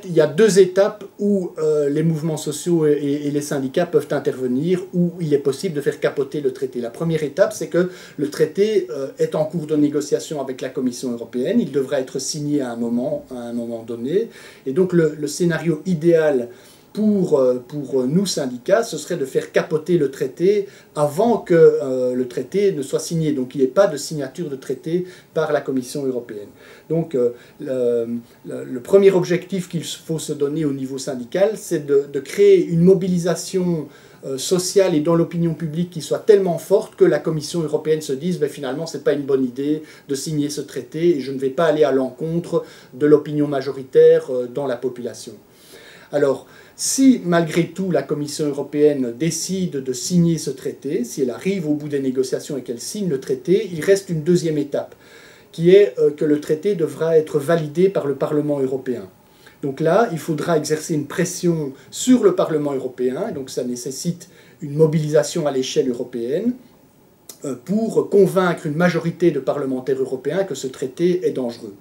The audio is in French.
Il y a deux étapes où les mouvements sociaux et les syndicats peuvent intervenir, où il est possible de faire capoter le traité. La première étape, c'est que le traité est en cours de négociation avec la Commission européenne. Il devra être signé à un moment donné. Et donc le scénario idéal pour nous, syndicats, ce serait de faire capoter le traité avant que le traité ne soit signé. Donc il n'y ait pas de signature de traité par la Commission européenne. Donc le premier objectif qu'il faut se donner au niveau syndical, c'est de créer une mobilisation sociale et dans l'opinion publique qui soit tellement forte que la Commission européenne se dise ben, finalement ce n'est pas une bonne idée de signer ce traité et je ne vais pas aller à l'encontre de l'opinion majoritaire dans la population. Alors, si malgré tout la Commission européenne décide de signer ce traité, si elle arrive au bout des négociations et qu'elle signe le traité, il reste une deuxième étape, qui est que le traité devra être validé par le Parlement européen. Donc là, il faudra exercer une pression sur le Parlement européen, donc ça nécessite une mobilisation à l'échelle européenne pour convaincre une majorité de parlementaires européens que ce traité est dangereux.